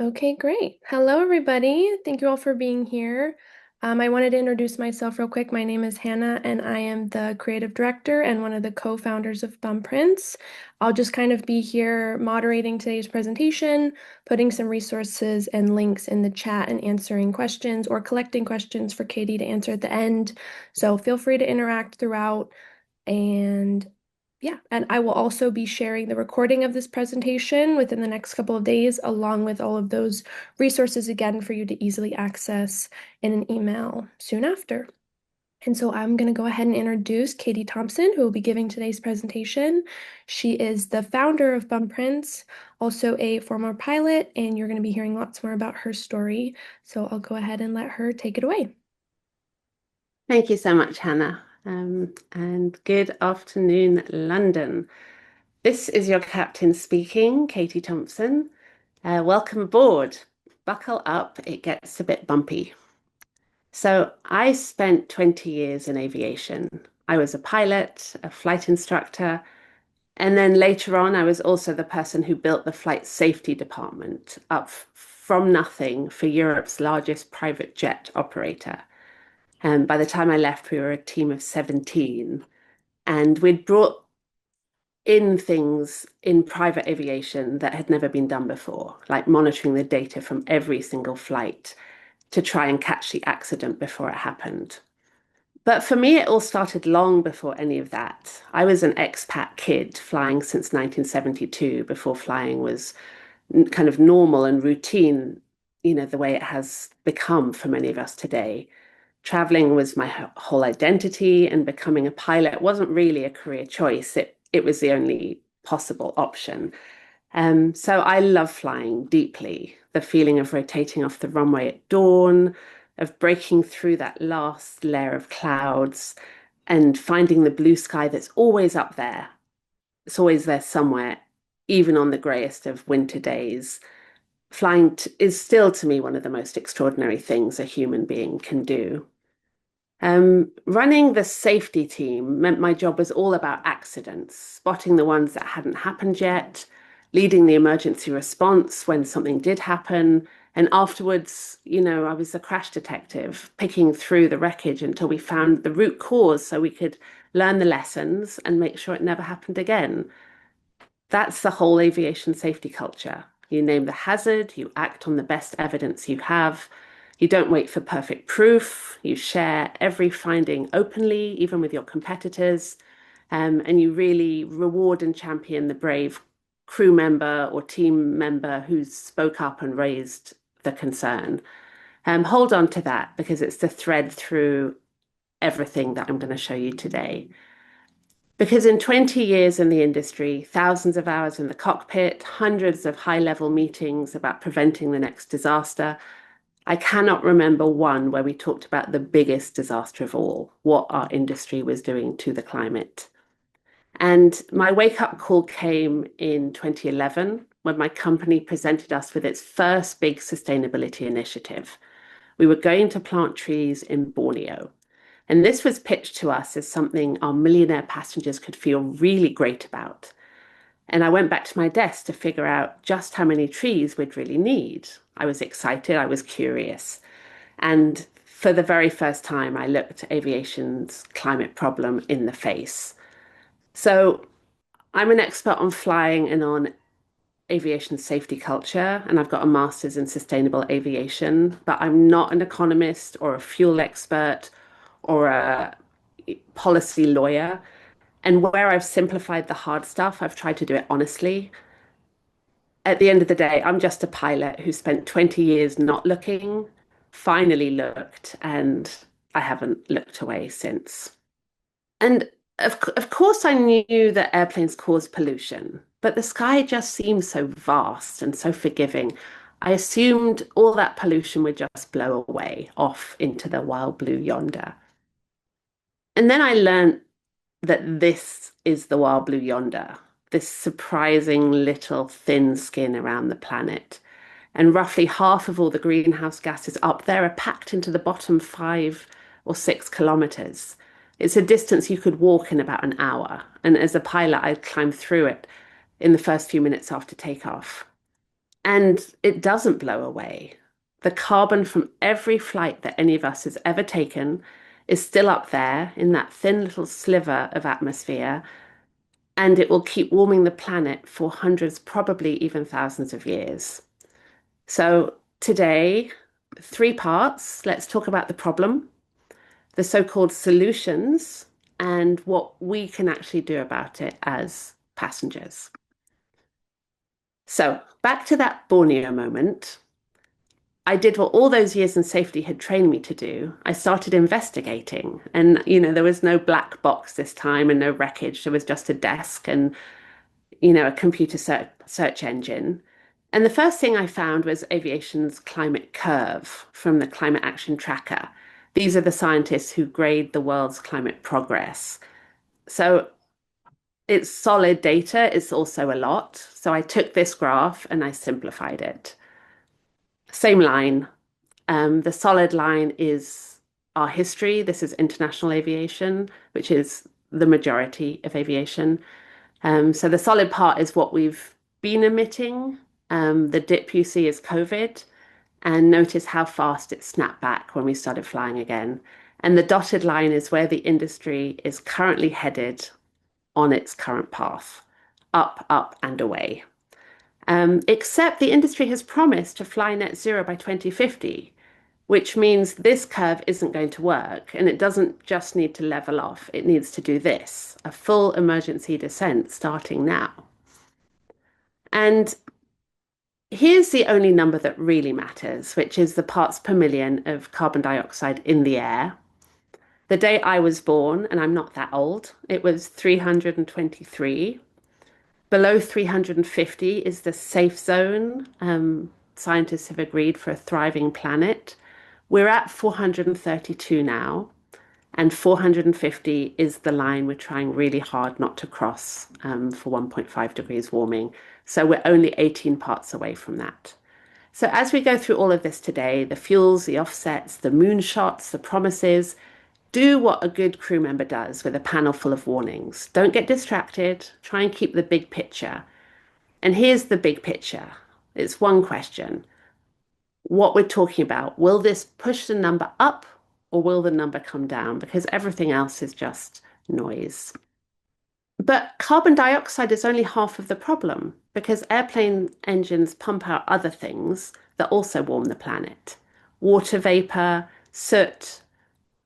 Okay, great. Hello, everybody. Thank you all for being here. I wanted to introduce myself real quick. My name is Hannah, and I am the creative director and one of the co-founders of Thumbprints. I'll just kind of be here moderating today's presentation, putting some resources and links in the chat, and answering questions or collecting questions for Katie to answer at the end. So feel free to interact throughout. And yeah, and I will also be sharing the recording of this presentation within the next couple of days, along with all of those resources again for you to easily access in an email soon after. And so I'm going to go ahead and introduce Katie Thompson, who will be giving today's presentation. She is the founder of Thumbprints, also a former pilot, and you're going to be hearing lots more about her story. So I'll go ahead and let her take it away. Thank you so much, Hannah. And good afternoon, London. This is your captain speaking, Katie Thompson. Welcome aboard. Buckle up, it gets a bit bumpy. So, I spent 20 years in aviation. I was a pilot, a flight instructor, and then later on, I was also the person who built the flight safety department up from nothing for Europe's largest private jet operator. And by the time I left, we were a team of 17. And we'd brought in things in private aviation that had never been done before, like monitoring the data from every single flight to try and catch the accident before it happened. But for me, it all started long before any of that. I was an expat kid flying since 1972, before flying was kind of normal and routine, the way it has become for many of us today. Traveling was my whole identity, and becoming a pilot wasn't really a career choice. It was the only possible option. So I love flying deeply. The feeling of rotating off the runway at dawn, of breaking through that last layer of clouds and finding the blue sky that's always up there. It's always there somewhere, even on the greyest of winter days. Flying is still to me one of the most extraordinary things a human being can do. Running the safety team meant my job was all about accidents, spotting the ones that hadn't happened yet, leading the emergency response when something did happen. And afterwards, I was the crash detective, picking through the wreckage until we found the root cause so we could learn the lessons and make sure it never happened again. That's the whole aviation safety culture. You name the hazard, you act on the best evidence you have. You don't wait for perfect proof. You share every finding openly, even with your competitors. And you really reward and champion the brave crew member or team member who spoke up and raised the concern. Hold on to that because it's the thread through everything that I'm going to show you today. Because in 20 years in the industry, thousands of hours in the cockpit, hundreds of high-level meetings about preventing the next disaster, I cannot remember one where we talked about the biggest disaster of all, what our industry was doing to the climate. And my wake-up call came in 2011 when my company presented us with its first big sustainability initiative. We were going to plant trees in Borneo. And this was pitched to us as something our millionaire passengers could feel really great about. And I went back to my desk to figure out just how many trees we'd really need. I was excited, I was curious. And for the very first time, I looked aviation's climate problem in the face. So I'm an expert on flying and on aviation safety culture, and I've got a master's in sustainable aviation, but I'm not an economist or a fuel expert or a policy lawyer. And where I've simplified the hard stuff, I've tried to do it honestly. At the end of the day, I'm just a pilot who spent 20 years not looking, finally looked, and I haven't looked away since. And of course, I knew that airplanes cause pollution, but the sky just seemed so vast and so forgiving. I assumed all that pollution would just blow away off into the wild blue yonder. And then I learned that this is the wild blue yonder, this surprising little thin skin around the planet. And roughly half of all the greenhouse gases up there are packed into the bottom 5 or 6 kilometers. It's a distance you could walk in about an hour. And as a pilot, I'd climb through it in the first few minutes after takeoff. And it doesn't blow away. The carbon from every flight that any of us has ever taken is still up there in that thin little sliver of atmosphere, and it will keep warming the planet for hundreds, probably even thousands of years. So today, three parts. Let's talk about the problem, the so-called solutions, and what we can actually do about it as passengers. So back to that Borneo moment. I did what all those years in safety had trained me to do. I started investigating, and there was no black box this time and no wreckage. There was just a desk and a computer search engine. And the first thing I found was aviation's climate curve from the Climate Action Tracker. These are the scientists who grade the world's climate progress. So it's solid data, it's also a lot. So I took this graph and I simplified it. Same line. The solid line is our history. This is international aviation, which is the majority of aviation. So the solid part is what we've been emitting. The dip you see is COVID, and notice how fast it snapped back when we started flying again. And the dotted line is where the industry is currently headed on its current path, up, up, and away. Except the industry has promised to fly net zero by 2050, which means this curve isn't going to work. And it doesn't just need to level off, it needs to do this, a full emergency descent starting now. And here's the only number that really matters, which is the parts per million of carbon dioxide in the air. The day I was born, and I'm not that old, it was 323. Below 350 is the safe zone. Scientists have agreed for a thriving planet. We're at 432 now, and 450 is the line we're trying really hard not to cross for 1.5 degrees warming. So we're only 18 parts away from that. So as we go through all of this today, the fuels, the offsets, the moonshots, the promises, do what a good crew member does with a panel full of warnings. Don't get distracted. Try and keep the big picture. And here's the big picture. It's one question. What we're talking about, will this push the number up or will the number come down? Because everything else is just noise. But carbon dioxide is only half of the problem because airplane engines pump out other things that also warm the planet. Water vapor, soot,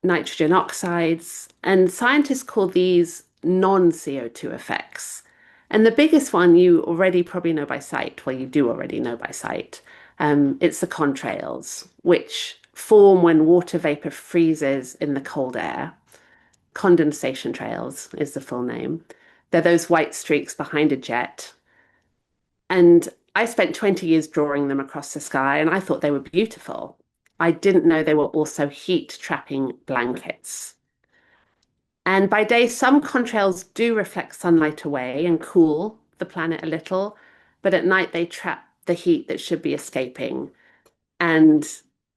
nitrogen oxides, and scientists call these non-CO2 effects. And the biggest one you already probably know by sight. Well, you do already know by sight. It's the contrails, which form when water vapor freezes in the cold air. Condensation trails is the full name. They're those white streaks behind a jet. And I spent 20 years drawing them across the sky, and I thought they were beautiful. I didn't know they were also heat trapping blankets. And by day, some contrails do reflect sunlight away and cool the planet a little, but at night they trap the heat that should be escaping. And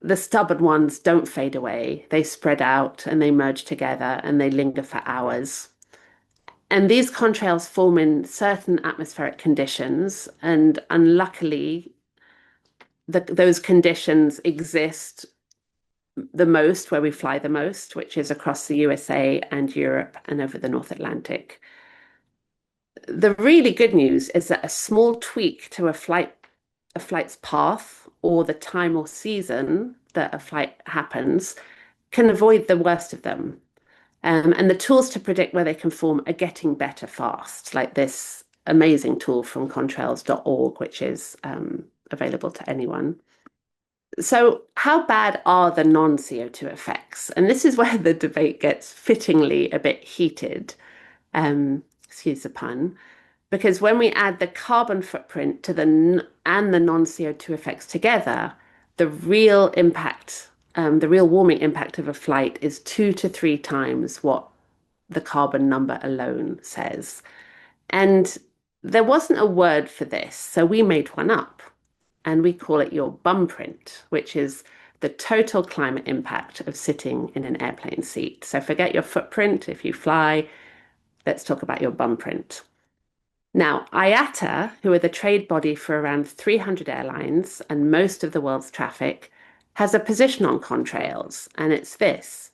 the stubborn ones don't fade away. They spread out and they merge together and they linger for hours. And these contrails form in certain atmospheric conditions, and unluckily, those conditions exist the most where we fly the most, which is across the USA and Europe and over the North Atlantic. The really good news is that a small tweak to a flight's path or the time or season that a flight happens can avoid the worst of them. And the tools to predict where they can form are getting better fast, like this amazing tool from contrails.org, which is available to anyone. So, how bad are the non-CO2 effects? And this is where the debate gets fittingly a bit heated, excuse the pun, because when we add the carbon footprint to and the non-CO2 effects together, the real impact, the real warming impact of a flight is 2 to 3 times what the carbon number alone says. And there wasn't a word for this, so we made one up and we call it your bum print, which is the total climate impact of sitting in an airplane seat. So forget your footprint if you fly. Let's talk about your bum print. Now, IATA, who are the trade body for around 300 airlines and most of the world's traffic, has a position on contrails, and it's this: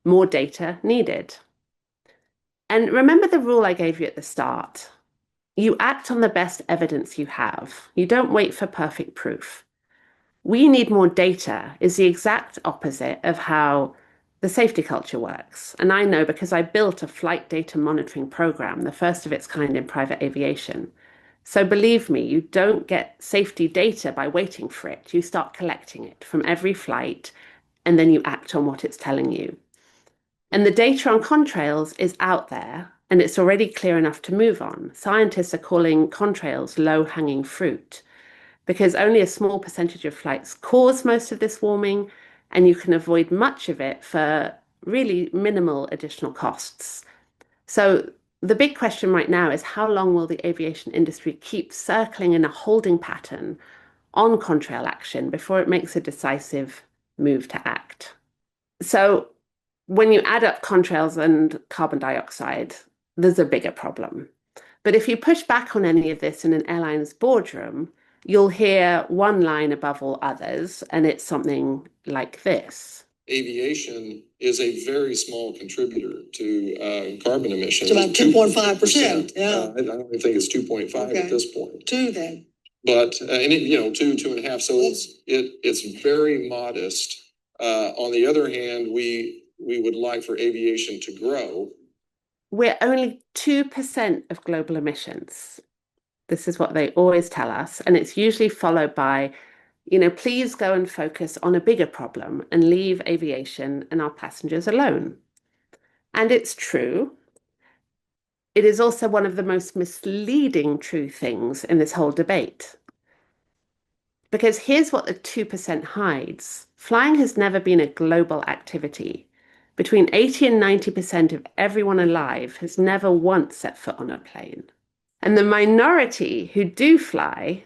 more data needed. And remember the rule I gave you at the start. You act on the best evidence you have. You don't wait for perfect proof. We need more data is the exact opposite of how the safety culture works. And I know because I built a flight data monitoring program, the first of its kind in private aviation. So believe me, you don't get safety data by waiting for it. You start collecting it from every flight, and then you act on what it's telling you. And the data on contrails is out there, and it's already clear enough to move on. Scientists are calling contrails low-hanging fruit because only a small percentage of flights cause most of this warming, and you can avoid much of it for really minimal additional costs. So the big question right now is how long will the aviation industry keep circling in a holding pattern on contrail action before it makes a decisive move to act? So when you add up contrails and carbon dioxide, there's a bigger problem. But if you push back on any of this in an airline's boardroom, you'll hear one line above all others, and it's something like this. Aviation is a very small contributor to carbon emissions. It's about 2.5%. Yeah. I don't even think it's 2.5 Okay. at this point. Two then. But and it, you know, 2.5. So it's very modest. On the other hand, we would like for aviation to grow. We're only 2% of global emissions. This is what they always tell us. And it's usually followed by, please go and focus on a bigger problem and leave aviation and our passengers alone. And it's true. It is also one of the most misleading true things in this whole debate. Because here's what the 2% hides. Flying has never been a global activity. Between 80 and 90% of everyone alive has never once set foot on a plane. And the minority who do fly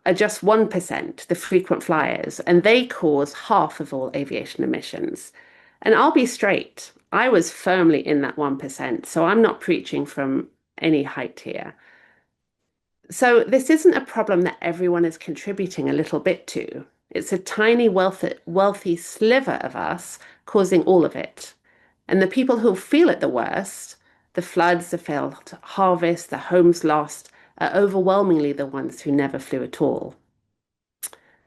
are just 1%, the frequent flyers, and they cause half of all aviation emissions. And I'll be straight, I was firmly in that 1%, so I'm not preaching from any height here. So this isn't a problem that everyone is contributing a little bit to. It's a tiny wealthy sliver of us causing all of it. And the people who feel it the worst, the floods, the failed harvest, the homes lost, are overwhelmingly the ones who never flew at all.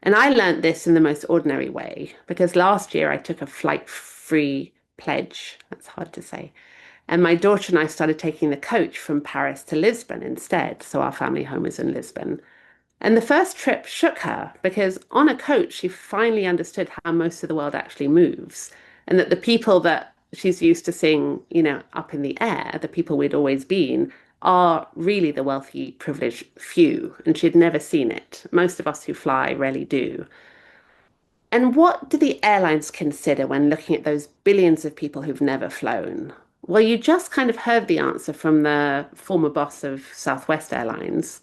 And I learned this in the most ordinary way because last year I took a flight-free pledge. That's hard to say. And my daughter and I started taking the coach from Paris to Lisbon instead. So our family home is in Lisbon. And the first trip shook her because on a coach, she finally understood how most of the world actually moves and that the people that she's used to seeing, up in the air, the people we'd always been, are really the wealthy, privileged few. And she'd never seen it. Most of us who fly rarely do. And what do the airlines consider when looking at those billions of people who've never flown? Well, you just kind of heard the answer from the former boss of Southwest Airlines.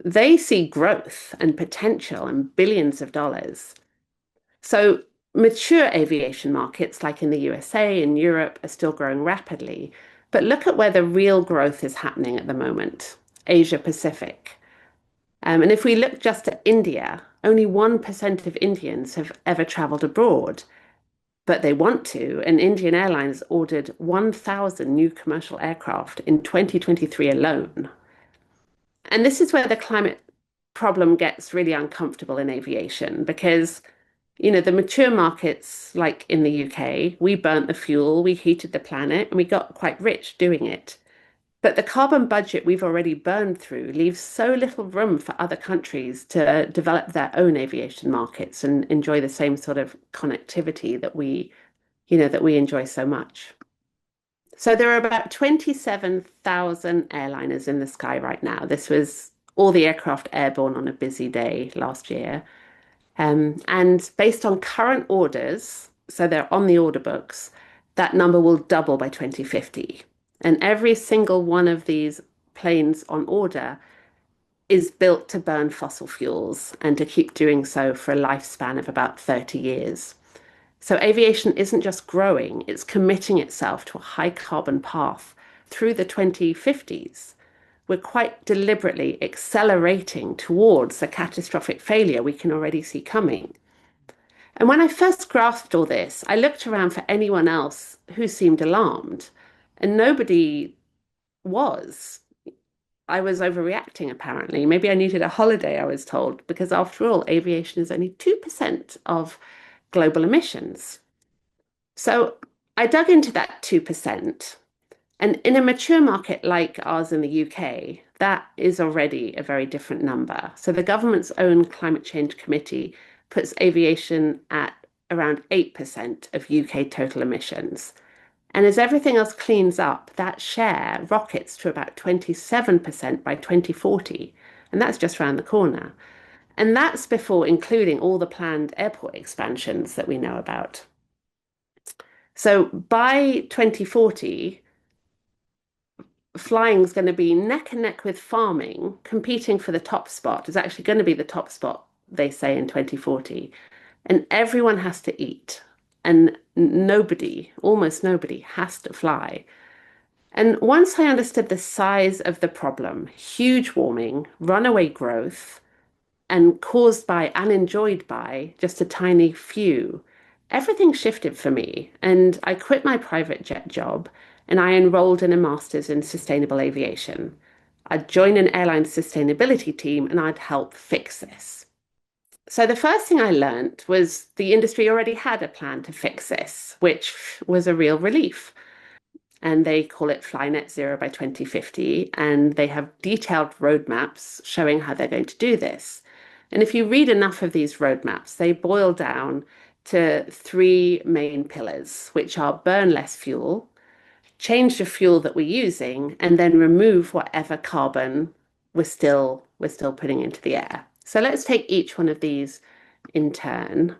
They see growth and potential and billions of dollars. So mature aviation markets like in the USA and Europe are still growing rapidly. But look at where the real growth is happening at the moment, Asia Pacific. And if we look just at India, only 1% of Indians have ever traveled abroad, but they want to. And Indian Airlines ordered 1,000 new commercial aircraft in 2023 alone. And this is where the climate problem gets really uncomfortable in aviation because, the mature markets, like in the UK, we burnt the fuel, we heated the planet, and we got quite rich doing it. But the carbon budget we've already burned through leaves so little room for other countries to develop their own aviation markets and enjoy the same sort of connectivity that we enjoy so much. So there are about 27,000 airliners in the sky right now. This was all the aircraft airborne on a busy day last year. And based on current orders, so they're on the order books, that number will double by 2050. And every single one of these planes on order is built to burn fossil fuels and to keep doing so for a lifespan of about 30 years. So aviation isn't just growing, it's committing itself to a high carbon path through the 2050s, we're quite deliberately accelerating towards the catastrophic failure we can already see coming. And when I first grasped all this, I looked around for anyone else who seemed alarmed, and nobody was. I was overreacting, apparently. Maybe I needed a holiday, I was told, because after all, aviation is only 2% of global emissions. So I dug into that 2%. And in a mature market like ours in the UK, that is already a very different number. So the government's own climate change committee puts aviation at around 8% of UK total emissions. And as everything else cleans up, that share rockets to about 27% by 2040. And that's just around the corner. And that's before including all the planned airport expansions that we know about. So by 2040, flying is going to be neck and neck with farming, competing for the top spot. It's actually going to be the top spot, they say, in 2040. And everyone has to eat. And nobody, almost nobody, has to fly. And once I understood the size of the problem, huge warming, runaway growth, and caused by and enjoyed by just a tiny few, everything shifted for me. And I quit my private jet job and I enrolled in a master's in sustainable aviation. I'd join an airline sustainability team and I'd help fix this. So the first thing I learned was the industry already had a plan to fix this, which was a real relief. And they call it Fly Net Zero by 2050. And they have detailed roadmaps showing how they're going to do this. And if you read enough of these roadmaps, they boil down to three main pillars, which are burn less fuel, change the fuel that we're using, and then remove whatever carbon we're still putting into the air. So let's take each one of these in turn.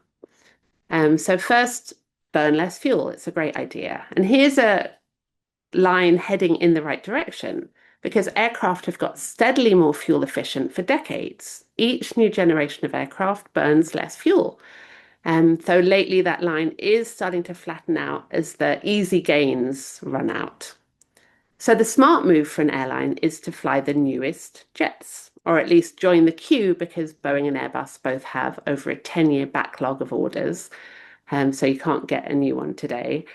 So first, burn less fuel. It's a great idea. And here's a line heading in the right direction because aircraft have got steadily more fuel efficient for decades. Each new generation of aircraft burns less fuel. So lately that line is starting to flatten out as the easy gains run out. So the smart move for an airline is to fly the newest jets, or at least join the queue because Boeing and Airbus both have over a 10-year backlog of orders. So you can't get a new one today.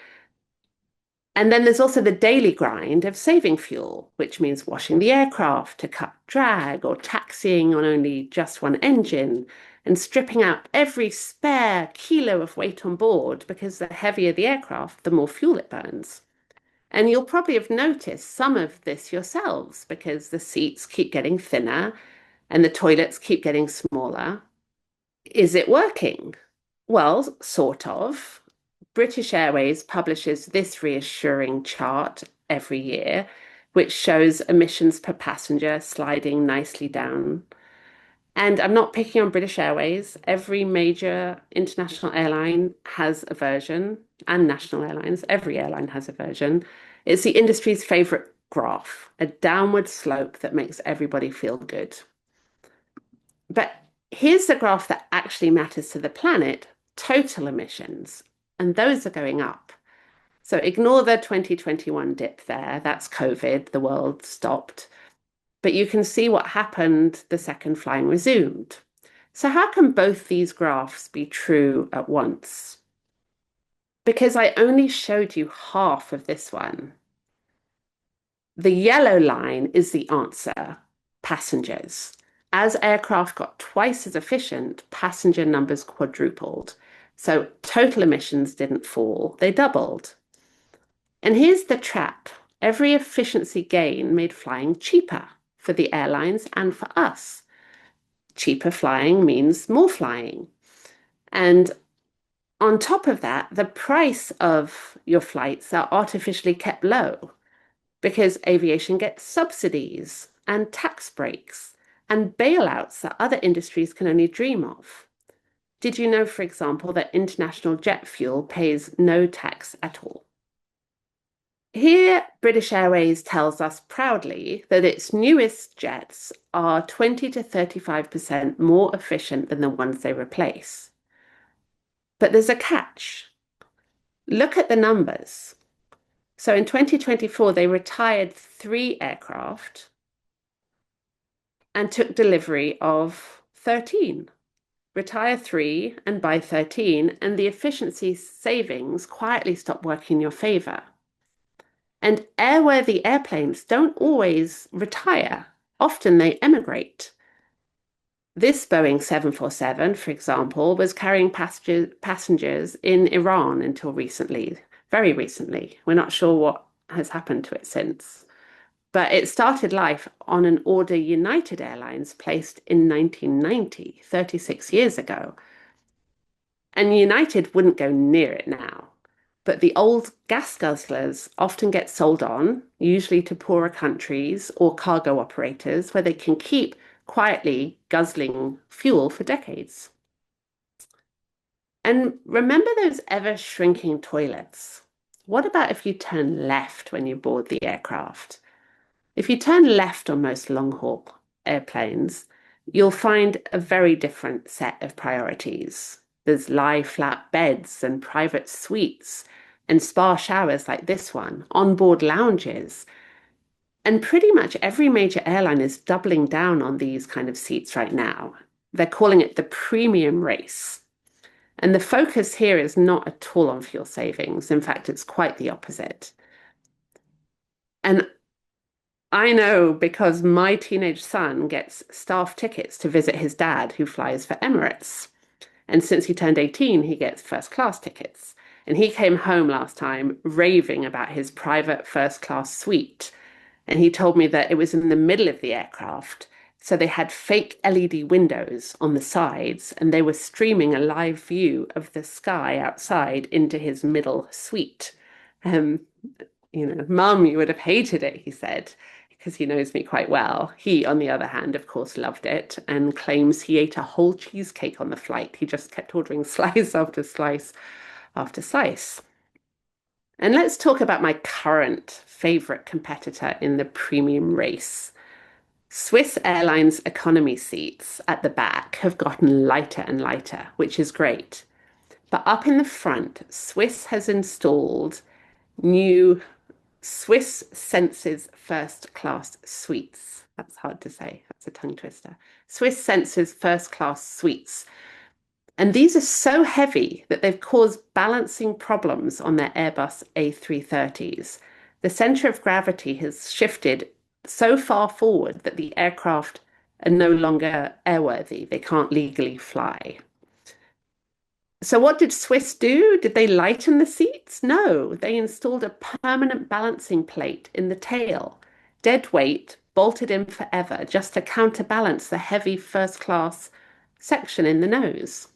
And then there's also the daily grind of saving fuel, which means washing the aircraft to cut drag or taxiing on only just one engine and stripping out every spare kilo of weight on board because the heavier the aircraft, the more fuel it burns. And you'll probably have noticed some of this yourselves because the seats keep getting thinner and the toilets keep getting smaller. Is it working? Well, sort of. British Airways publishes this reassuring chart every year, which shows emissions per passenger sliding nicely down. And I'm not picking on British Airways. Every major international airline has a version, and national airlines, every airline has a version. It's the industry's favorite graph, a downward slope that makes everybody feel good. But here's the graph that actually matters to the planet, total emissions. And those are going up. So ignore the 2021 dip there. That's COVID. The world stopped. But you can see what happened the second flying resumed. So how can both these graphs be true at once? Because I only showed you half of this one. The yellow line is the answer, passengers. As aircraft got twice as efficient, passenger numbers quadrupled. So total emissions didn't fall, they doubled. And here's the trap. Every efficiency gain made flying cheaper for the airlines and for us. Cheaper flying means more flying. And on top of that, the price of your flights are artificially kept low because aviation gets subsidies and tax breaks and bailouts that other industries can only dream of. Did you know, for example, that international jet fuel pays no tax at all? Here, British Airways tells us proudly that its newest jets are 20 to 35% more efficient than the ones they replace. But there's a catch. Look at the numbers. So in 2024, they retired 3 aircraft and took delivery of 13. Retire 3 and buy 13, and the efficiency savings quietly stop working in your favor. And airworthy airplanes don't always retire. Often they emigrate. This Boeing 747, for example, was carrying passengers in Iran until recently, very recently. We're not sure what has happened to it since. But it started life on an order United Airlines placed in 1990, 36 years ago. And United wouldn't go near it now. But the old gas guzzlers often get sold on, usually to poorer countries or cargo operators, where they can keep quietly guzzling fuel for decades. And remember those ever shrinking toilets? What about if you turn left when you board the aircraft? If you turn left on most long-haul airplanes, you'll find a very different set of priorities. There's lie-flat beds and private suites and spa showers like this one, onboard lounges. And pretty much every major airline is doubling down on these kind of seats right now. They're calling it the premium race. And the focus here is not at all on fuel savings. In fact, it's quite the opposite. And I know because my teenage son gets staff tickets to visit his dad, who flies for Emirates. And since he turned 18, he gets first class tickets. And he came home last time raving about his private first class suite. And he told me that it was in the middle of the aircraft. So they had fake LED windows on the sides, and they were streaming a live view of the sky outside into his middle suite. Mum, you would have hated it, he said, because he knows me quite well. He, on the other hand, of course, loved it and claims he ate a whole cheesecake on the flight. He just kept ordering slice after slice after slice. And let's talk about my current favorite competitor in the premium race. Swiss Airlines economy seats at the back have gotten lighter and lighter, which is great. But up in the front, Swiss has installed new Swiss Senses first class suites. That's hard to say. That's a tongue twister. Swiss Senses first class suites. And these are so heavy that they've caused balancing problems on their Airbus A330s. The center of gravity has shifted so far forward that the aircraft are no longer airworthy. They can't legally fly. So what did Swiss do? Did they lighten the seats? No, they installed a permanent balancing plate in the tail, dead weight, bolted in forever, just to counterbalance the heavy first class section in the nose.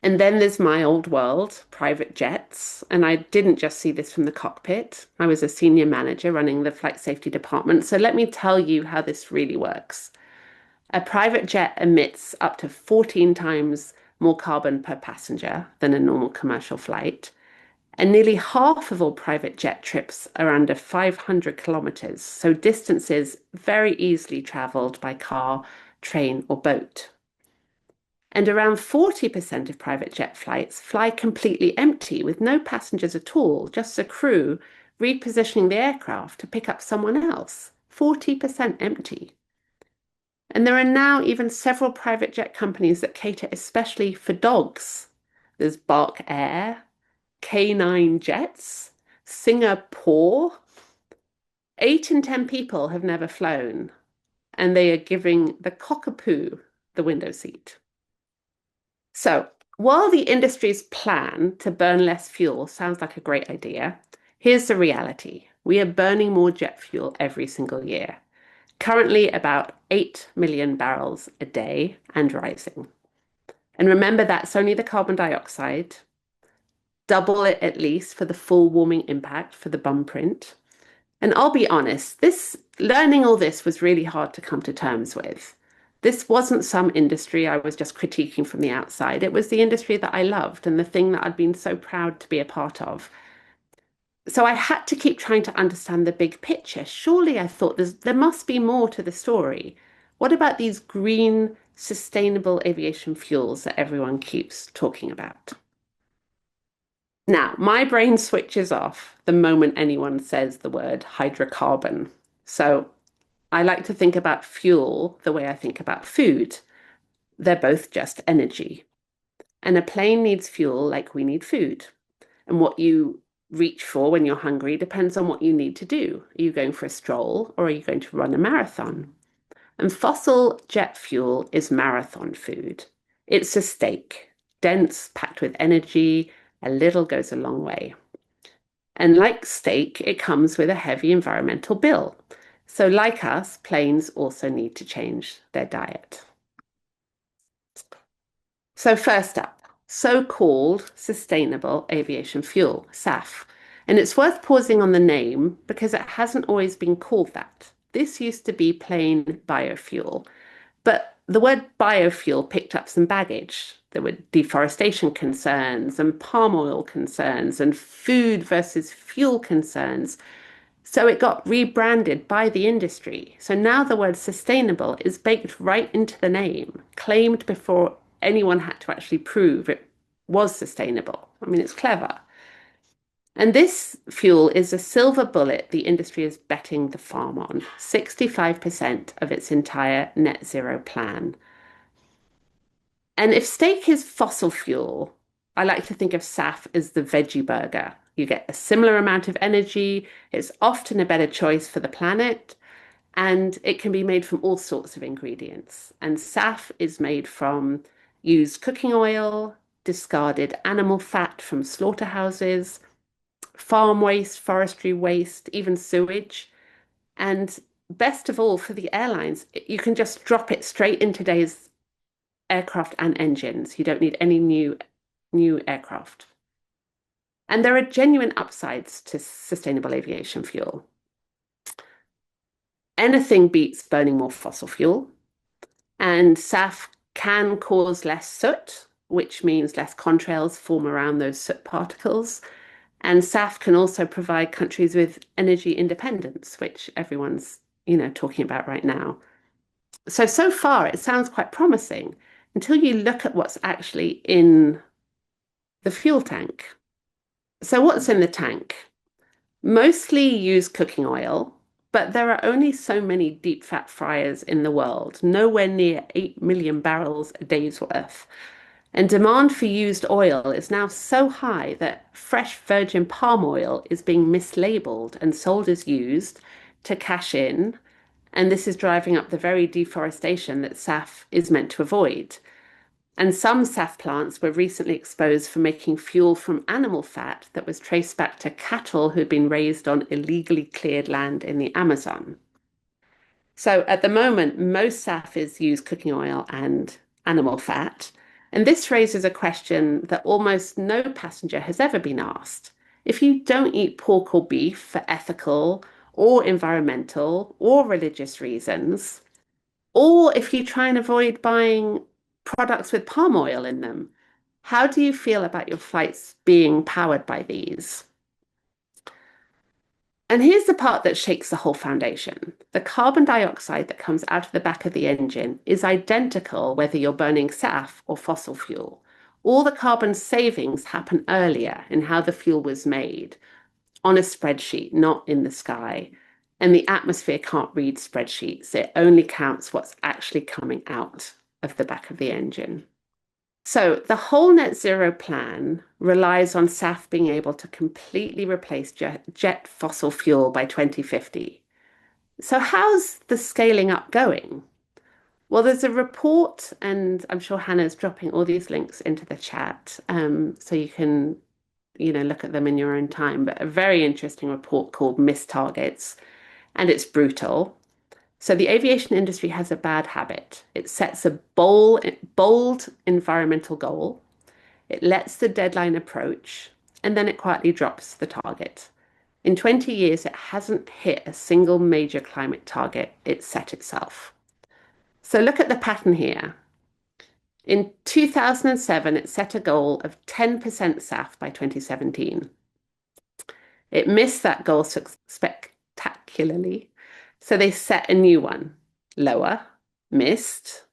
And then there's my old world, private jets. And I didn't just see this from the cockpit. I was a senior manager running the flight safety department. So let me tell you how this really works. A private jet emits up to 14 times more carbon per passenger than a normal commercial flight. And nearly half of all private jet trips are under 500 kilometers, so distances very easily traveled by car, train, or boat. And around 40% of private jet flights fly completely empty with no passengers at all, just a crew repositioning the aircraft to pick up someone else. 40% empty. And there are now even several private jet companies that cater especially for dogs. There's Bark Air, K9 Jets, Singapore. 8 in 10 people have never flown, and they are giving the cockapoo the window seat. So while the industry's plan to burn less fuel sounds like a great idea, here's the reality. We are burning more jet fuel every single year. Currently about 8 million barrels a day and rising. And remember, that's only the carbon dioxide. Double it at least for the full warming impact for the bum print. And I'll be honest, learning all this was really hard to come to terms with. This wasn't some industry I was just critiquing from the outside. It was the industry that I loved and the thing that I'd been so proud to be a part of. So I had to keep trying to understand the big picture. Surely, I thought there must be more to the story. What about these green, sustainable aviation fuels that everyone keeps talking about? Now, my brain switches off the moment anyone says the word hydrocarbon. So I like to think about fuel the way I think about food. They're both just energy. And a plane needs fuel like we need food. And what you reach for when you're hungry depends on what you need to do. Are you going for a stroll or are you going to run a marathon? And fossil jet fuel is marathon food. It's a steak, dense, packed with energy. A little goes a long way. And like steak, it comes with a heavy environmental bill. So, like us, planes also need to change their diet. So, first up, so-called sustainable aviation fuel, SAF. And it's worth pausing on the name because it hasn't always been called that. This used to be plain biofuel, but the word biofuel picked up some baggage. There were deforestation concerns and palm oil concerns and food versus fuel concerns. So it got rebranded by the industry. So now the word sustainable is baked right into the name, claimed before anyone had to actually prove it was sustainable. I mean, it's clever. And this fuel is a silver bullet the industry is betting the farm on, 65% of its entire net zero plan. And if steak is fossil fuel, I like to think of SAF as the veggie burger. You get a similar amount of energy, it's often a better choice for the planet, and it can be made from all sorts of ingredients. And SAF is made from used cooking oil, discarded animal fat from slaughterhouses, farm waste, forestry waste, even sewage. And best of all, for the airlines, you can just drop it straight in today's aircraft and engines. You don't need any new aircraft. And there are genuine upsides to sustainable aviation fuel. Anything beats burning more fossil fuel, and SAF can cause less soot, which means less contrails form around those soot particles. And SAF can also provide countries with energy independence, which everyone's, talking about right now. So far, it sounds quite promising until you look at what's actually in the fuel tank. So what's in the tank? Mostly used cooking oil, but there are only so many deep fat fryers in the world, nowhere near 8 million barrels a day's worth. And demand for used oil is now so high that fresh virgin palm oil is being mislabeled and sold as used to cash in. And this is driving up the very deforestation that SAF is meant to avoid. And some SAF plants were recently exposed for making fuel from animal fat that was traced back to cattle who'd been raised on illegally cleared land in the Amazon. So at the moment, most SAF is used cooking oil and animal fat. And this raises a question that almost no passenger has ever been asked. If you don't eat pork or beef for ethical or environmental or religious reasons, or if you try and avoid buying products with palm oil in them, how do you feel about your flights being powered by these? And here's the part that shakes the whole foundation. The carbon dioxide that comes out of the back of the engine is identical whether you're burning SAF or fossil fuel. All the carbon savings happen earlier in how the fuel was made, on a spreadsheet, not in the sky. And the atmosphere can't read spreadsheets. It only counts what's actually coming out of the back of the engine. So the whole net zero plan relies on SAF being able to completely replace jet fossil fuel by 2050. So how's the scaling up going? Well, there's a report, and I'm sure Hannah's dropping all these links into the chat, so you can, look at them in your own time. But a very interesting report called Missed Targets, and it's brutal. So the aviation industry has a bad habit. It sets a bold environmental goal. It lets the deadline approach, and then it quietly drops the target. In 20 years, it hasn't hit a single major climate target it set itself. So look at the pattern here. In 2007, it set a goal of 10% SAF by 2017. It missed that goal spectacularly. So they set a new one, lower, missed,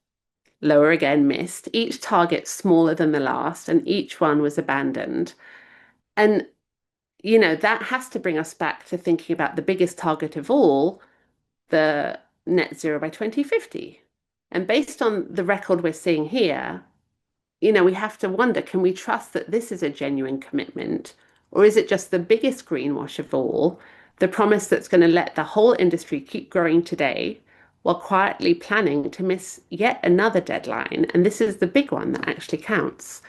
lower again, missed, each target smaller than the last, and each one was abandoned. And, that has to bring us back to thinking about the biggest target of all, the net zero by 2050. And based on the record we're seeing here, we have to wonder, can we trust that this is a genuine commitment? Or is it just the biggest greenwash of all, the promise that's going to let the whole industry keep growing today while quietly planning to miss yet another deadline? And this is the big one that actually counts.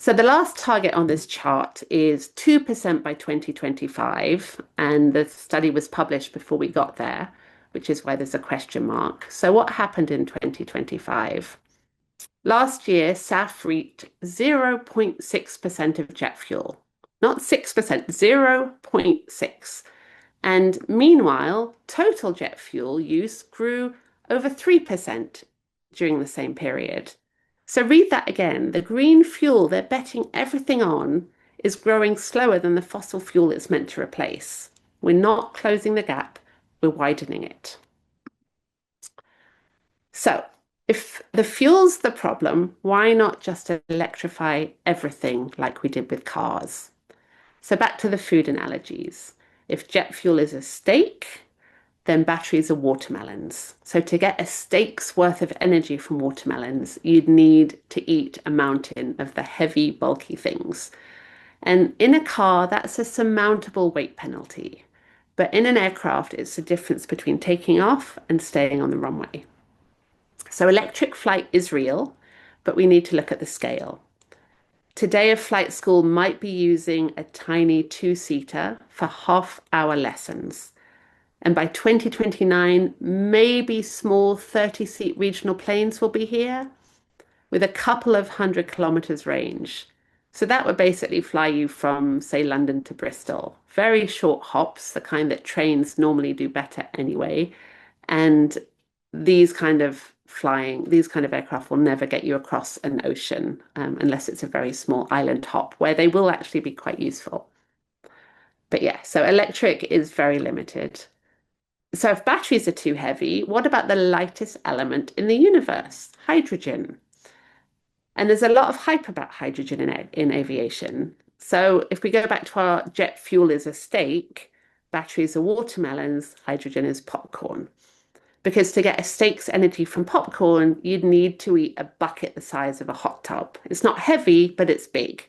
So the last target on this chart is 2% by 2025, and the study was published before we got there, which is why there's a question mark. So what happened in 2025? Last year, SAF reached 0.6% of jet fuel, not 6%, 0.6. And meanwhile, total jet fuel use grew over 3% during the same period. So read that again. The green fuel they're betting everything on is growing slower than the fossil fuel it's meant to replace. We're not closing the gap, we're widening it. So if the fuel's the problem, why not just electrify everything like we did with cars? So back to the food analogies. If jet fuel is a steak, then batteries are watermelons. So to get a steak's worth of energy from watermelons, you'd need to eat a mountain of the heavy, bulky things. And in a car, that's a surmountable weight penalty. But in an aircraft, it's the difference between taking off and staying on the runway. So electric flight is real, but we need to look at the scale. Today, a flight school might be using a tiny two-seater for half-hour lessons. And by 2029, maybe small 30-seat regional planes will be here with a couple of 100 kilometers range. So that would basically fly you from, say, London to Bristol. Very short hops, the kind that trains normally do better anyway. And these kind of aircraft will never get you across an ocean unless it's a very small island hop where they will actually be quite useful. But yeah, so electric is very limited. So if batteries are too heavy, what about the lightest element in the universe? Hydrogen. And there's a lot of hype about hydrogen in aviation. So if we go back to our jet fuel is a steak, batteries are watermelons, hydrogen is popcorn. Because to get a steak's energy from popcorn, you'd need to eat a bucket the size of a hot tub. It's not heavy, but it's big.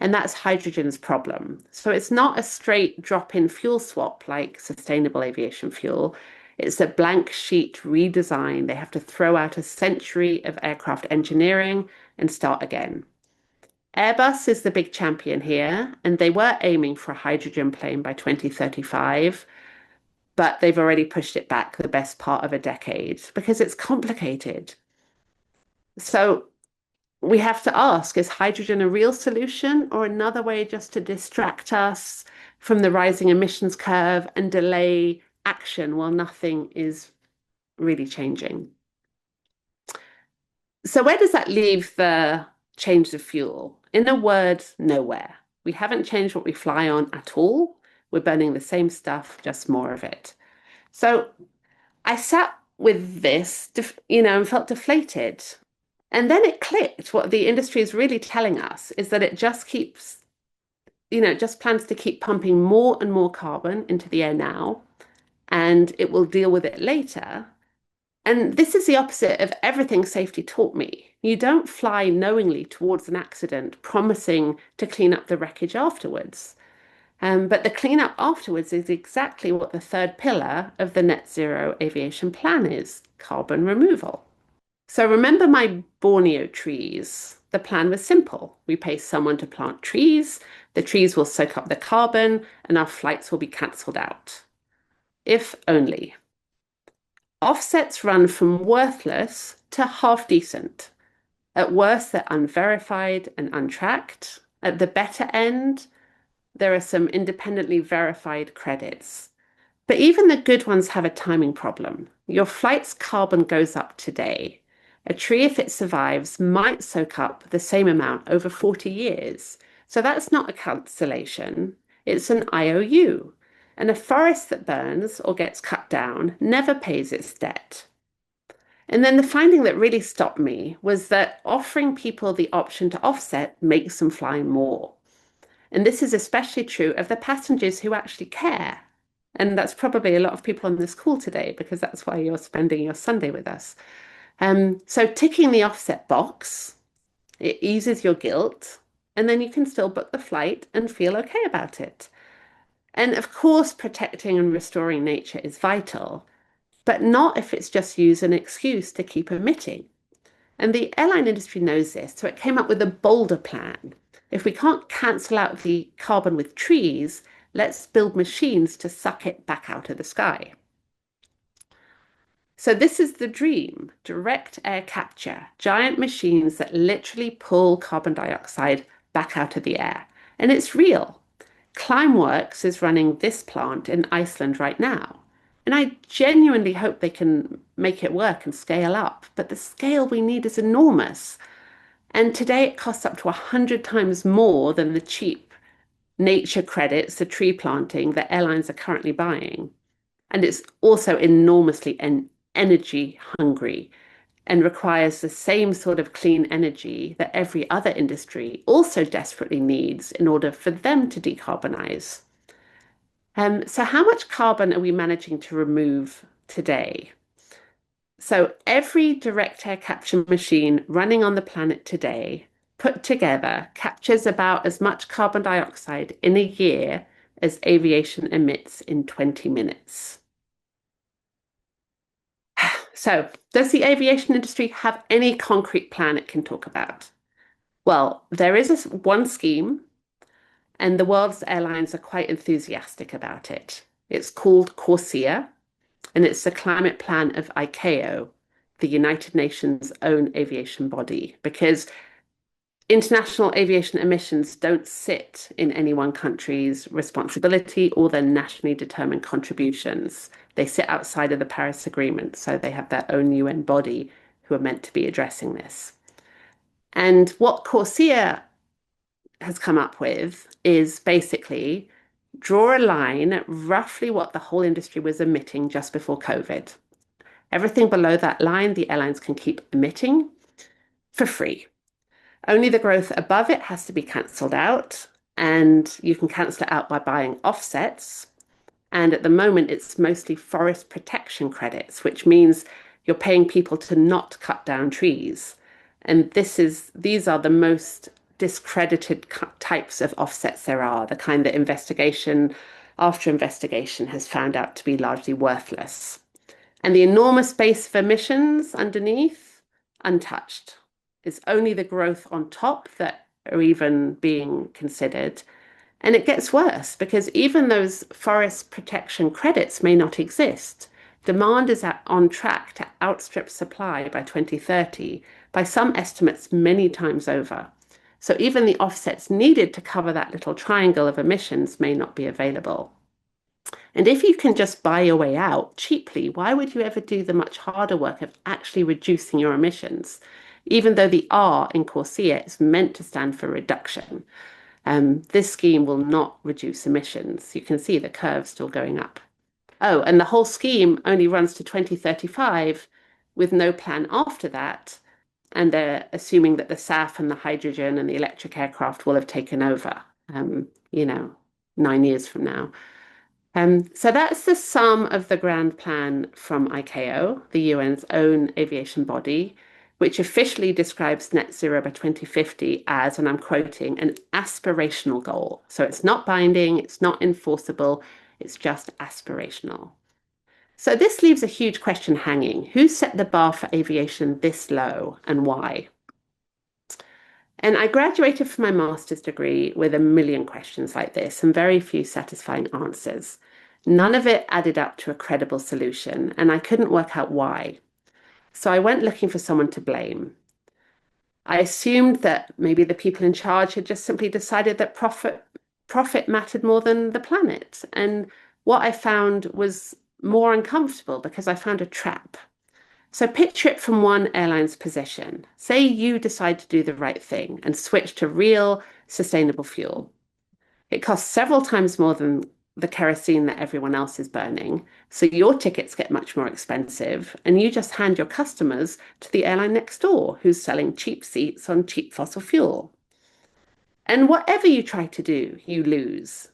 And that's hydrogen's problem. So it's not a straight drop-in fuel swap like sustainable aviation fuel. It's a blank sheet redesign. They have to throw out a century of aircraft engineering and start again. Airbus is the big champion here, and they were aiming for a hydrogen plane by 2035, but they've already pushed it back the best part of a decade because it's complicated. So we have to ask, is hydrogen a real solution or another way just to distract us from the rising emissions curve and delay action while nothing is really changing? So where does that leave the change of fuel? In a word, nowhere. We haven't changed what we fly on at all. We're burning the same stuff, just more of it. So I sat with this, and felt deflated. And then it clicked. What the industry is really telling us is that it just keeps, just plans to keep pumping more and more carbon into the air now, and it will deal with it later. And this is the opposite of everything safety taught me. You don't fly knowingly towards an accident, promising to clean up the wreckage afterwards. But the cleanup afterwards is exactly what the third pillar of the net zero aviation plan is, carbon removal. So remember my Borneo trees. The plan was simple. We pay someone to plant trees, the trees will soak up the carbon, and our flights will be cancelled out. If only. Offsets run from worthless to half decent. At worst, they're unverified and untracked. At the better end, there are some independently verified credits. But even the good ones have a timing problem. Your flight's carbon goes up today. A tree, if it survives, might soak up the same amount over 40 years. So that's not a cancellation, it's an IOU. And a forest that burns or gets cut down never pays its debt. And then the finding that really stopped me was that offering people the option to offset makes them fly more. And this is especially true of the passengers who actually care. And that's probably a lot of people on this call today, because that's why you're spending your Sunday with us. So ticking the offset box, it eases your guilt, and then you can still book the flight and feel okay about it. And of course, protecting and restoring nature is vital, but not if it's just used as an excuse to keep emitting. And the airline industry knows this, so it came up with a bolder plan. If we can't cancel out the carbon with trees, let's build machines to suck it back out of the sky. So this is the dream: direct air capture, giant machines that literally pull carbon dioxide back out of the air. And it's real. Climeworks is running this plant in Iceland right now. And I genuinely hope they can make it work and scale up, but the scale we need is enormous. And today it costs up to 100 times more than the cheap nature credits, the tree planting that airlines are currently buying. And it's also enormously energy hungry and requires the same sort of clean energy that every other industry also desperately needs in order for them to decarbonize. So how much carbon are we managing to remove today? So every direct air capture machine running on the planet today, put together, captures about as much carbon dioxide in a year as aviation emits in 20 minutes. So does the aviation industry have any concrete plan it can talk about? Well, there is one scheme, and the world's airlines are quite enthusiastic about it. It's called CORSIA, and it's the climate plan of ICAO, the United Nations' own aviation body, because international aviation emissions don't sit in any one country's responsibility or their nationally determined contributions. They sit outside of the Paris Agreement, so they have their own UN body who are meant to be addressing this. And what CORSIA has come up with is basically draw a line at roughly what the whole industry was emitting just before COVID. Everything below that line, the airlines can keep emitting for free. Only the growth above it has to be cancelled out, and you can cancel it out by buying offsets. And at the moment, it's mostly forest protection credits, which means you're paying people to not cut down trees. And these are the most discredited types of offsets there are, the kind that investigation after investigation has found out to be largely worthless. And the enormous base of emissions underneath, untouched. It's only the growth on top that are even being considered. And it gets worse, because even those forest protection credits may not exist. Demand is on track to outstrip supply by 2030, by some estimates many times over. So even the offsets needed to cover that little triangle of emissions may not be available. And if you can just buy your way out cheaply, why would you ever do the much harder work of actually reducing your emissions? Even though the R in CORSIA is meant to stand for reduction. This scheme will not reduce emissions. You can see the curve still going up. Oh, and the whole scheme only runs to 2035 with no plan after that. And they're assuming that the SAF and the hydrogen and the electric aircraft will have taken over, 9 years from now. So that's the sum of the grand plan from ICAO, the UN's own aviation body, which officially describes net zero by 2050 as, and I'm quoting, an aspirational goal. So it's not binding, it's not enforceable, it's just aspirational. So this leaves a huge question hanging. Who set the bar for aviation this low, and why? And I graduated from my master's degree with a million questions like this and very few satisfying answers. None of it added up to a credible solution, and I couldn't work out why. So I went looking for someone to blame. I assumed that maybe the people in charge had just simply decided that profit mattered more than the planet. And what I found was more uncomfortable, because I found a trap. So picture it from one airline's position. Say you decide to do the right thing and switch to real sustainable fuel. It costs several times more than the kerosene that everyone else is burning. So your tickets get much more expensive, and you just hand your customers to the airline next door who's selling cheap seats on cheap fossil fuel. And whatever you try to do, you lose.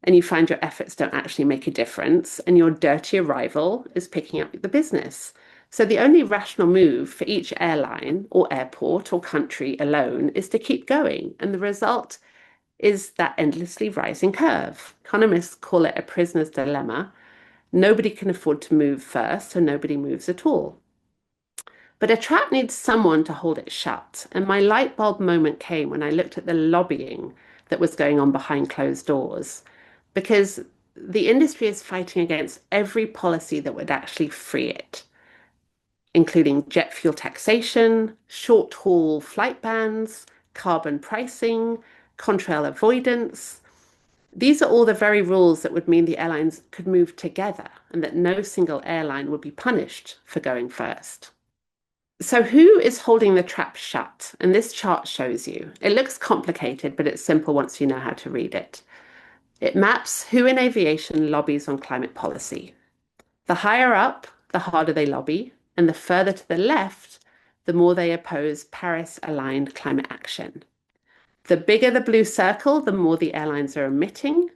And you find your efforts don't actually make a difference, and your dirtier rival is picking up the business. So the only rational move for each airline or airport or country alone is to keep going. And the result is that endlessly rising curve. Economists call it a prisoner's dilemma. Nobody can afford to move first, so nobody moves at all. But a trap needs someone to hold it shut. And my light bulb moment came when I looked at the lobbying that was going on behind closed doors, because the industry is fighting against every policy that would actually free it, including jet fuel taxation, short haul flight bans, carbon pricing, contrail avoidance. These are all the very rules that would mean the airlines could move together and that no single airline would be punished for going first. So who is holding the trap shut? And this chart shows you. It looks complicated, but it's simple once you know how to read it. It maps who in aviation lobbies on climate policy. The higher up, the harder they lobby, and the further to the left, the more they oppose Paris-aligned climate action. The bigger the blue circle, the more the airlines are emitting,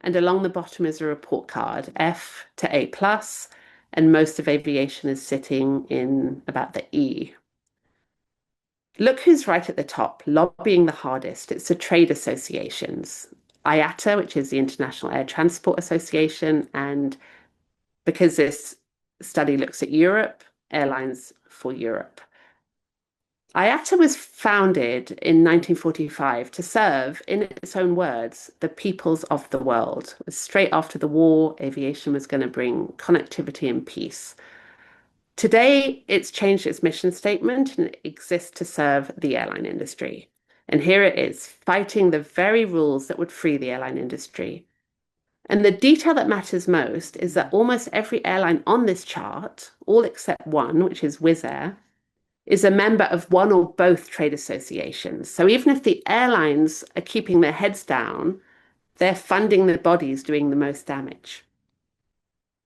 and along the bottom is a report card, F to A+, and most of aviation is sitting in about the E. Look who's right at the top, lobbying the hardest. It's the trade associations. IATA, which is the International Air Transport Association, and because this study looks at Europe, Airlines for Europe. IATA was founded in 1945 to serve, in its own words, the peoples of the world. Straight after the war, aviation was going to bring connectivity and peace. Today, it's changed its mission statement and it exists to serve the airline industry. And here it is, fighting the very rules that would free the airline industry. And the detail that matters most is that almost every airline on this chart, all except one, which is Wizz Air, is a member of one or both trade associations. So even if the airlines are keeping their heads down, they're funding the bodies doing the most damage.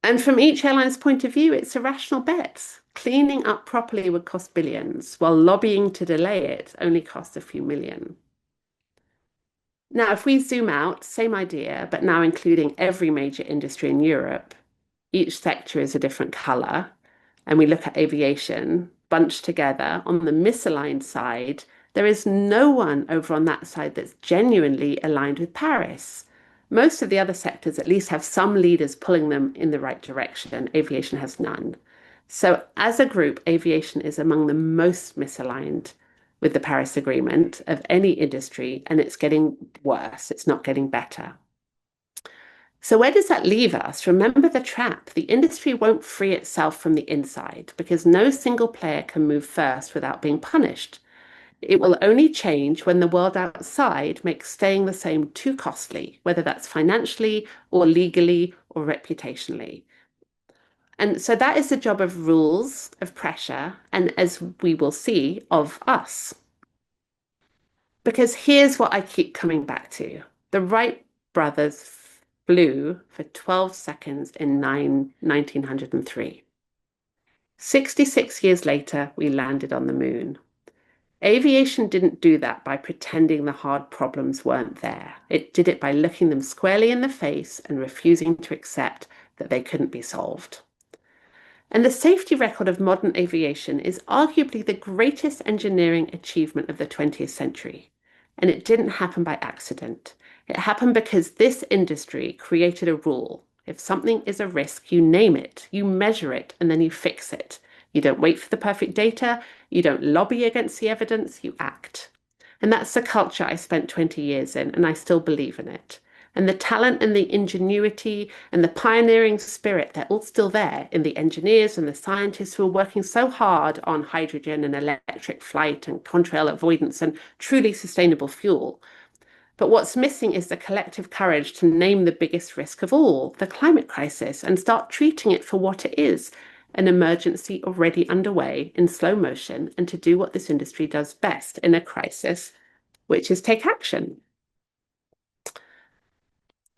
And from each airline's point of view, it's a rational bet. Cleaning up properly would cost billions, while lobbying to delay it only costs a few million. Now, if we zoom out, same idea, but now including every major industry in Europe, each sector is a different color, and we look at aviation bunched together on the misaligned side, there is no one over on that side that's genuinely aligned with Paris. Most of the other sectors at least have some leaders pulling them in the right direction. Aviation has none. So as a group, aviation is among the most misaligned with the Paris Agreement of any industry, and it's getting worse. It's not getting better. So where does that leave us? Remember the trap. The industry won't free itself from the inside because no single player can move first without being punished. It will only change when the world outside makes staying the same too costly, whether that's financially or legally or reputationally. And so that is the job of rules, of pressure, and as we will see, of us. Because here's what I keep coming back to. The Wright brothers flew for 12 seconds in 1903. 66 years later, we landed on the moon. Aviation didn't do that by pretending the hard problems weren't there. It did it by looking them squarely in the face and refusing to accept that they couldn't be solved. And the safety record of modern aviation is arguably the greatest engineering achievement of the 20th century. And it didn't happen by accident. It happened because this industry created a rule. If something is a risk, you name it, you measure it, and then you fix it. You don't wait for the perfect data. You don't lobby against the evidence. You act. And that's the culture I spent 20 years in, and I still believe in it. And the talent and the ingenuity and the pioneering spirit, they're all still there in the engineers and the scientists who are working so hard on hydrogen and electric flight and contrail avoidance and truly sustainable fuel. But what's missing is the collective courage to name the biggest risk of all, the climate crisis, and start treating it for what it is, an emergency already underway in slow motion, and to do what this industry does best in a crisis, which is take action.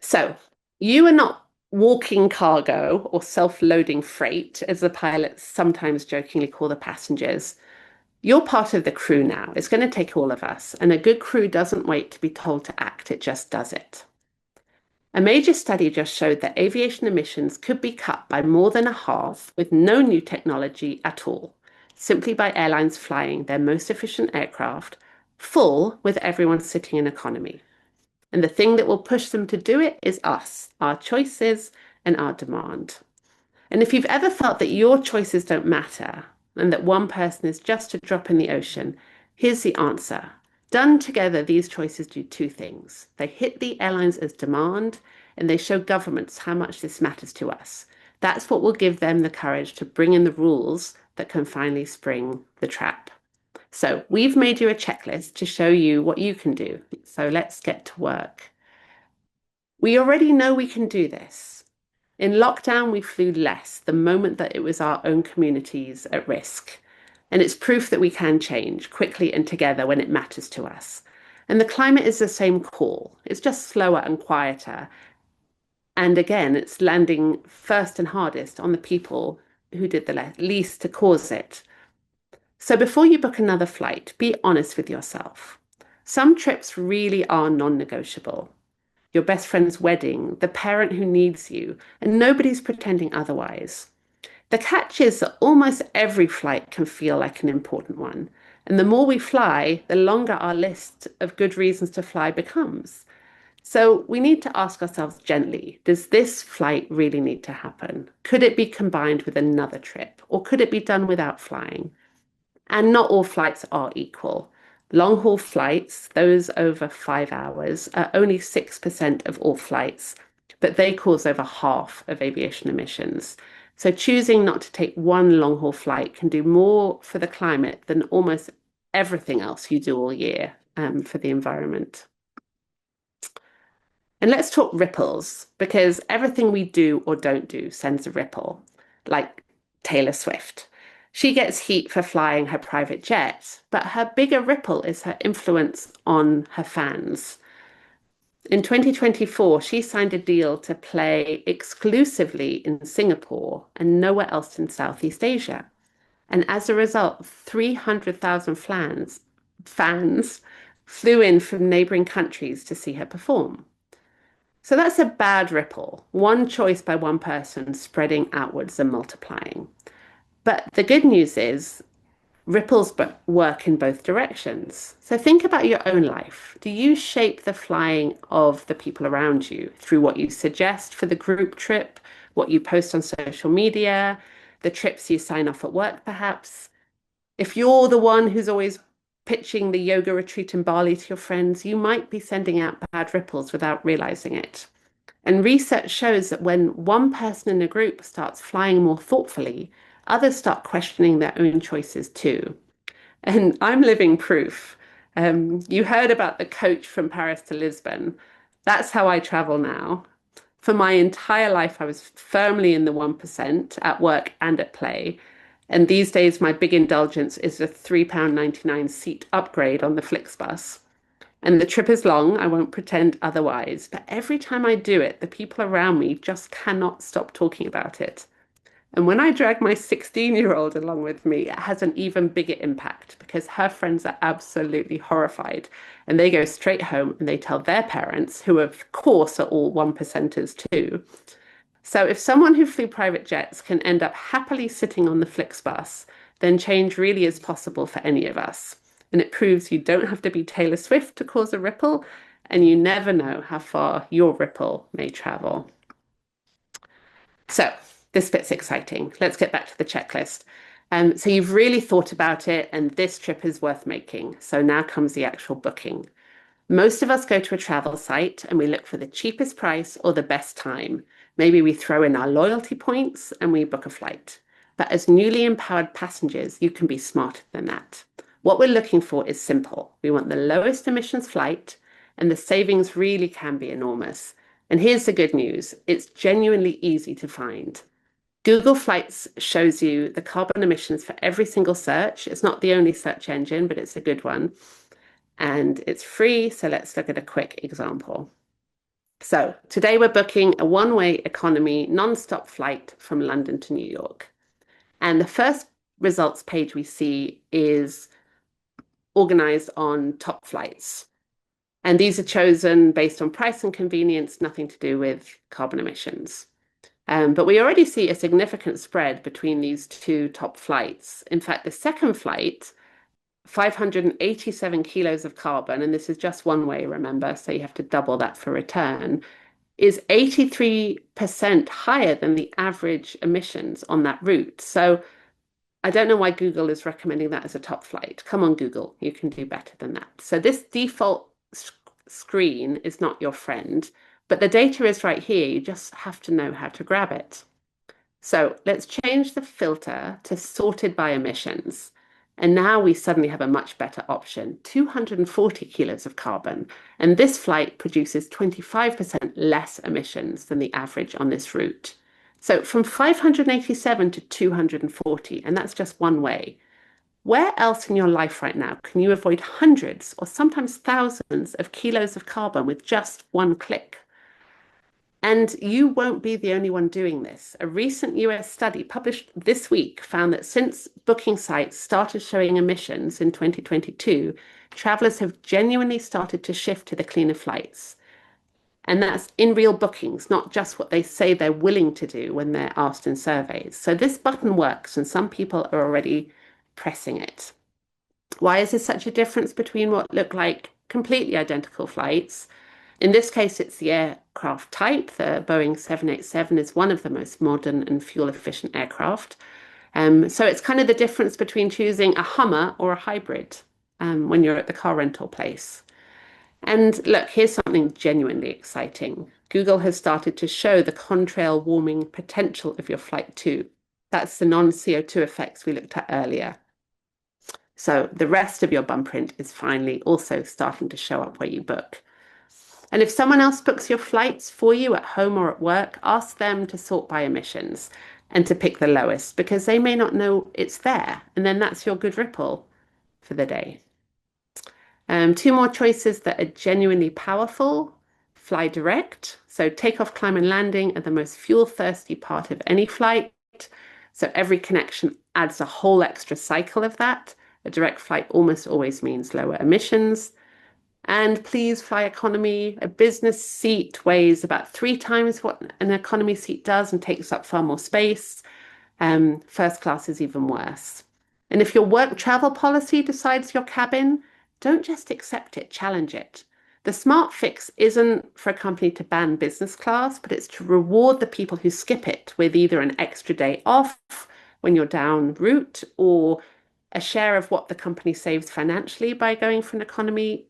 So you are not walking cargo or self-loading freight, as the pilots sometimes jokingly call the passengers. You're part of the crew now. It's going to take all of us, and a good crew doesn't wait to be told to act, it just does it. A major study just showed that aviation emissions could be cut by more than a half with no new technology at all, simply by airlines flying their most efficient aircraft full with everyone sitting in economy. And the thing that will push them to do it is us, our choices, and our demand. And if you've ever felt that your choices don't matter and that one person is just a drop in the ocean, here's the answer. Done together, these choices do two things. They hit the airlines as demand, and they show governments how much this matters to us. That's what will give them the courage to bring in the rules that can finally spring the trap. So we've made you a checklist to show you what you can do. So let's get to work. We already know we can do this. In lockdown, we flew less the moment that it was our own communities at risk. And it's proof that we can change quickly and together when it matters to us. And the climate is the same call. It's just slower and quieter. And again, it's landing first and hardest on the people who did the least to cause it. So before you book another flight, be honest with yourself. Some trips really are non-negotiable. Your best friend's wedding, the parent who needs you, and nobody's pretending otherwise. The catch is that almost every flight can feel like an important one. And the more we fly, the longer our list of good reasons to fly becomes. So we need to ask ourselves gently, does this flight really need to happen? Could it be combined with another trip? Or could it be done without flying? And not all flights are equal. Long-haul flights, those over 5 hours, are only 6% of all flights, but they cause over half of aviation emissions. So choosing not to take one long-haul flight can do more for the climate than almost everything else you do all year for the environment. And let's talk ripples, because everything we do or don't do sends a ripple, like Taylor Swift. She gets heat for flying her private jet, but her bigger ripple is her influence on her fans. In 2024, she signed a deal to play exclusively in Singapore and nowhere else in Southeast Asia. And as a result, 300,000 fans flew in from neighboring countries to see her perform. So that's a bad ripple, one choice by one person spreading outwards and multiplying. But the good news is ripples work in both directions. So think about your own life. Do you shape the flying of the people around you through what you suggest for the group trip, what you post on social media, the trips you sign off at work, perhaps? If you're the one who's always pitching the yoga retreat in Bali to your friends, you might be sending out bad ripples without realizing it. And research shows that when one person in a group starts flying more thoughtfully, others start questioning their own choices too. And I'm living proof. You heard about the coach from Paris to Lisbon. That's how I travel now. For my entire life, I was firmly in the 1% at work and at play. And these days, my big indulgence is a £3.99 seat upgrade on the Flixbus. And the trip is long, I won't pretend otherwise, but every time I do it, the people around me just cannot stop talking about it. And when I drag my 16-year-old along with me, it has an even bigger impact because her friends are absolutely horrified. And they go straight home and they tell their parents, who of course are all 1%ers too. So if someone who flew private jets can end up happily sitting on the Flixbus, then change really is possible for any of us. And it proves you don't have to be Taylor Swift to cause a ripple, and you never know how far your ripple may travel. So this bit's exciting. Let's get back to the checklist. So you've really thought about it, and this trip is worth making. So now comes the actual booking. Most of us go to a travel site and we look for the cheapest price or the best time. Maybe we throw in our loyalty points and we book a flight. But as newly empowered passengers, you can be smarter than that. What we're looking for is simple. We want the lowest emissions flight, and the savings really can be enormous. And here's the good news. It's genuinely easy to find. Google Flights shows you the carbon emissions for every single search. It's not the only search engine, but it's a good one. And it's free, so let's look at a quick example. So today we're booking a one-way economy non-stop flight from London to New York. And the first results page we see is organized on top flights. And these are chosen based on price and convenience, nothing to do with carbon emissions. But we already see a significant spread between these two top flights. In fact, the second flight, 587 kilos of carbon, and this is just one way, remember, so you have to double that for return, is 83% higher than the average emissions on that route. So I don't know why Google is recommending that as a top flight. Come on, Google, you can do better than that. So this default screen is not your friend, but the data is right here. You just have to know how to grab it. So let's change the filter to sorted by emissions. And now we suddenly have a much better option, 240 kilos of carbon. And this flight produces 25% less emissions than the average on this route. So from 587 to 240, and that's just one way. Where else in your life right now can you avoid hundreds or sometimes thousands of kilos of carbon with just one click? And you won't be the only one doing this. A recent US study published this week found that since booking sites started showing emissions in 2022, travelers have genuinely started to shift to the cleaner flights. And that's in real bookings, not just what they say they're willing to do when they're asked in surveys. So this button works, and some people are already pressing it. Why is there such a difference between what look like completely identical flights? In this case, it's the aircraft type. The Boeing 787 is one of the most modern and fuel-efficient aircraft. So it's kind of the difference between choosing a Hummer or a hybrid when you're at the car rental place. And look, here's something genuinely exciting. Google has started to show the contrail warming potential of your flight too. That's the non-CO2 effects we looked at earlier. So the rest of your bum print is finally also starting to show up where you book. And if someone else books your flights for you at home or at work, ask them to sort by emissions and to pick the lowest, because they may not know it's there. And then that's your good ripple for the day. Two more choices that are genuinely powerful. Fly direct. So takeoff, climb, and landing are the most fuel-thirsty part of any flight. So every connection adds a whole extra cycle of that. A direct flight almost always means lower emissions. And please fly economy. A business seat weighs about 3 times what an economy seat does and takes up far more space. First class is even worse. And if your work travel policy decides your cabin, don't just accept it, challenge it. The smart fix isn't for a company to ban business class, but it's to reward the people who skip it with either an extra day off when you're down route or a share of what the company saves financially by going for an economy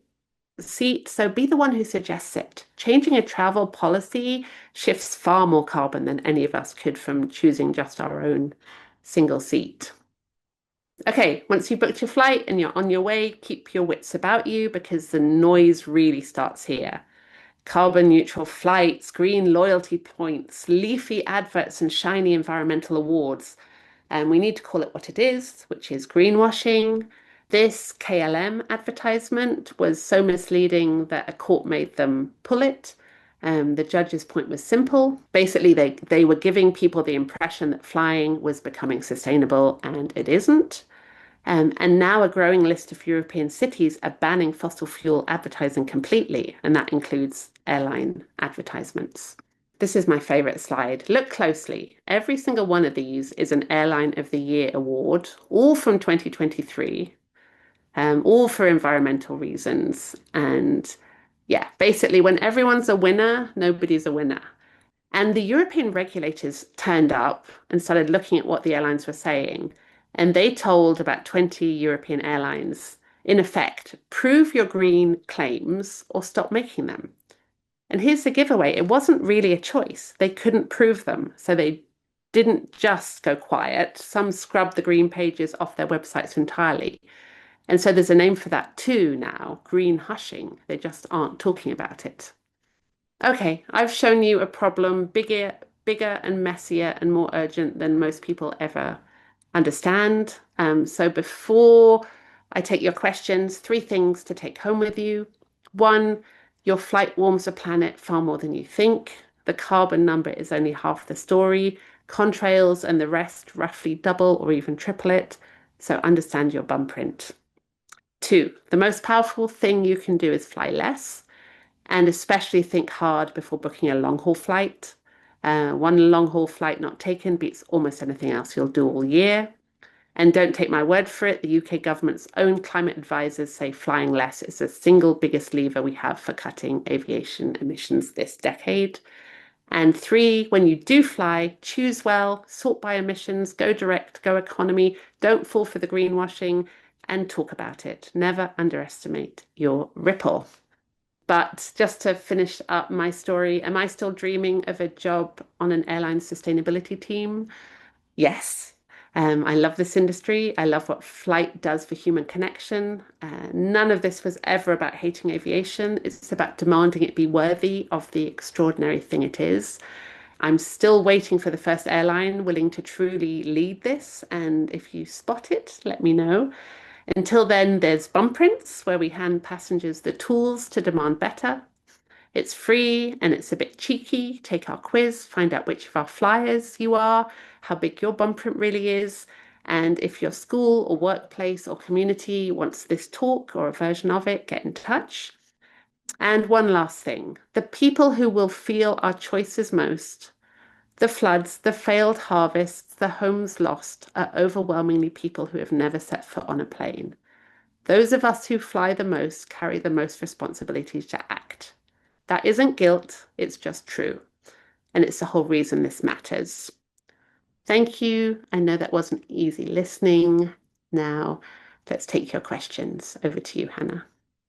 seat. So be the one who suggests it. Changing a travel policy shifts far more carbon than any of us could from choosing just our own single seat. Okay, once you've booked your flight and you're on your way, keep your wits about you because the noise really starts here. Carbon neutral flights, green loyalty points, leafy adverts, and shiny environmental awards. And we need to call it what it is, which is greenwashing. This KLM advertisement was so misleading that a court made them pull it. The judge's point was simple. Basically, they were giving people the impression that flying was becoming sustainable, and it isn't. And now a growing list of European cities are banning fossil fuel advertising completely, and that includes airline advertisements. This is my favorite slide. Look closely. Every single one of these is an Airline of the Year award, all from 2023, all for environmental reasons. And yeah, basically, when everyone's a winner, nobody's a winner. And the European regulators turned up and started looking at what the airlines were saying. And they told about 20 European airlines, in effect, prove your green claims or stop making them. And here's the giveaway. It wasn't really a choice. They couldn't prove them. So they didn't just go quiet. Some scrubbed the green pages off their websites entirely. And so there's a name for that too now, green hushing. They just aren't talking about it. Okay, I've shown you a problem bigger and messier and more urgent than most people ever understand. So before I take your questions, 3 things to take home with you. 1, your flight warms the planet far more than you think. The carbon number is only half the story. Contrails and the rest roughly double or even triple it. So understand your bum print. 2, the most powerful thing you can do is fly less, and especially think hard before booking a long haul flight. One long haul flight not taken beats almost anything else you'll do all year. And don't take my word for it, the UK government's own climate advisors say flying less is the single biggest lever we have for cutting aviation emissions this decade. And 3, when you do fly, choose well, sort by emissions, go direct, go economy, don't fall for the greenwashing, and talk about it. Never underestimate your ripple. But just to finish up my story, am I still dreaming of a job on an airline sustainability team? Yes. I love this industry. I love what flight does for human connection. None of this was ever about hating aviation. It's about demanding it be worthy of the extraordinary thing it is. I'm still waiting for the first airline willing to truly lead this. And if you spot it, let me know. Until then, there's Bumprints, where we hand passengers the tools to demand better. It's free and it's a bit cheeky. Take our quiz, find out which of our flyers you are, how big your bum print really is, and if your school or workplace or community wants this talk or a version of it, get in touch. And one last thing, the people who will feel our choices most, the floods, the failed harvests, the homes lost, are overwhelmingly people who have never set foot on a plane. Those of us who fly the most carry the most responsibilities to act. That isn't guilt, it's just true. And it's the whole reason this matters. Thank you. I know that wasn't easy listening. Now, let's take your questions. Over to you, Hannah.